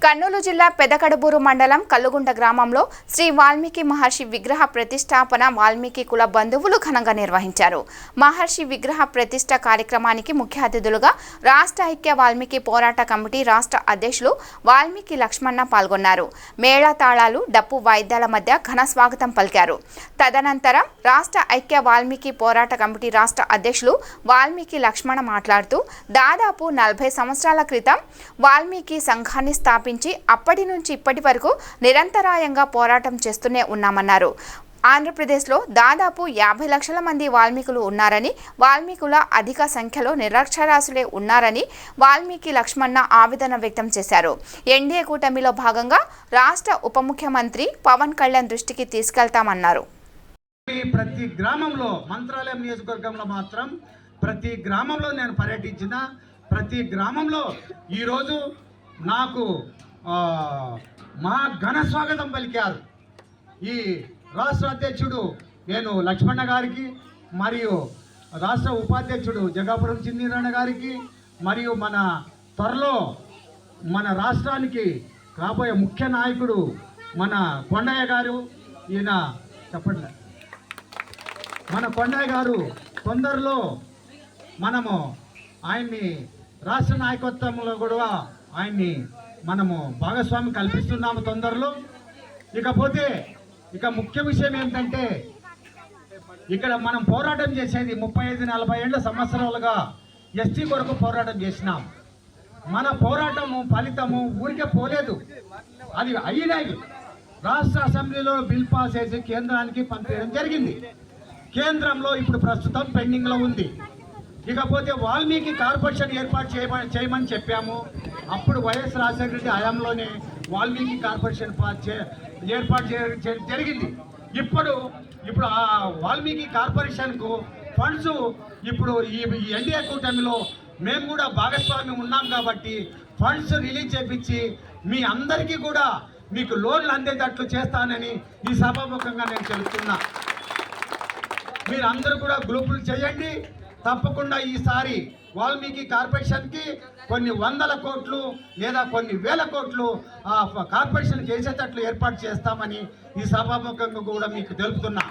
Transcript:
కర్నూలు జిల్లా పెదకడుబూరు మండలం కల్లుగుంట గ్రామంలో శ్రీ వాల్మీకి మహర్షి విగ్రహ ప్రతిష్టాపన వాల్మీకి కుల బంధువులు ఘనంగా నిర్వహించారు. మహర్షి విగ్రహ ప్రతిష్ట కార్యక్రమానికి ముఖ్య అతిథులుగా రాష్ట్ర ఐక్య వాల్మీకి పోరాట కమిటీ రాష్ట్ర అధ్యక్షులు వాల్మీకి లక్ష్మణ పాల్గొన్నారు. మేళతాళాలు, డప్పు వాయిద్యాల మధ్య ఘన స్వాగతం పలికారు. తదనంతరం రాష్ట్ర ఐక్య వాల్మీకి పోరాట కమిటీ రాష్ట్ర అధ్యక్షులు వాల్మీకి లక్ష్మణ మాట్లాడుతూ దాదాపు 40 సంవత్సరాల క్రితం వాల్మీకి సంఘాన్ని స్థాపించి అప్పటి నుంచి ఇప్పటి వరకు నిరంతరాయంగా పోరాటం చేస్తూనే ఉన్నామన్నారు. ఆంధ్రప్రదేశ్లో దాదాపు 50 లక్షల మంది వాల్మీకులు ఉన్నారని, వాల్మీకుల అధిక సంఖ్యలో నిరక్షరాస్యులే ఉన్నారని వాల్మీకి లక్ష్మణ ఆవేదన వ్యక్తం చేశారు. ఎన్డీఏ కూటమిలో భాగంగా రాష్ట్ర ఉప ముఖ్యమంత్రి పవన్ కళ్యాణ్ దృష్టికి తీసుకెళ్తామన్నారు. ప్రతి గ్రామంలో మంత్రాలయం నియోజకవర్గంలో మాత్రం ప్రతి గ్రామంలో నేను పర్యటించిన ప్రతి గ్రామంలో ఈరోజు నాకు మా ఘన స్వాగతం పలికారు. ఈ రాష్ట్ర అధ్యక్షుడు నేను లక్ష్మణ గారికి, మరియు రాష్ట్ర ఉపాధ్యక్షుడు జగాపురం చిన్నీరణ గారికి, మరియు మన త్వరలో మన రాష్ట్రానికి రాబోయే ముఖ్య నాయకుడు మన కొండయ్య గారు, ఈయన చెప్పండి, మన కొండయ్య గారు తొందరలో మనము ఆయన్ని రాష్ట్ర నాయకత్వంలో కూడా ఆయన్ని మనము భాగస్వామి కల్పిస్తున్నాము తొందరలో. ఇకపోతే ముఖ్య విషయం ఏంటంటే, ఇక్కడ మనం పోరాటం చేసేది 35-40 ఏళ్ల సంవత్సరాలుగా ఎస్టీ కొరకు పోరాటం చేసినాం. మన పోరాటము ఫలితము ఊరికే పోలేదు, అది అయినాయి. రాష్ట్ర అసెంబ్లీలో బిల్ పాస్ చేసి కేంద్రానికి పంపించడం జరిగింది. కేంద్రంలో ఇప్పుడు ప్రస్తుతం పెండింగ్లో ఉంది. ఇకపోతే వాల్మీకి కార్పొరేషన్ ఏర్పాటు చేయమని చెప్పాము. అప్పుడు వైఎస్ రాజశేఖర రెడ్డి హయాంలోనే వాల్మీకి కార్పొరేషన్ ఏర్పాటు చేయడం జరిగింది. ఇప్పుడు ఆ వాల్మీకి కార్పొరేషన్కు ఫండ్స్ ఇప్పుడు ఈ ఎన్డీఏ కూటమిలో మేము కూడా భాగస్వామ్యం ఉన్నాం కాబట్టి ఫండ్స్ రిలీజ్ చేపించి మీ అందరికీ కూడా మీకు లోన్లు అందేటట్లు చేస్తానని ఈ సభాముఖంగా నేను చెబుతున్నా. మీరు అందరూ కూడా గ్రూపులు చేయండి. తప్పకుండా ఈసారి వాల్మీకి కార్పొరేషన్కి కొన్ని 100 కోట్లు లేదా కొన్ని 1000 కోట్లు ఆ కార్పొరేషన్కి వేసేటట్లు ఏర్పాటు చేస్తామని ఈ సభాముఖంగా కూడా మీకు తెలుపుతున్నా.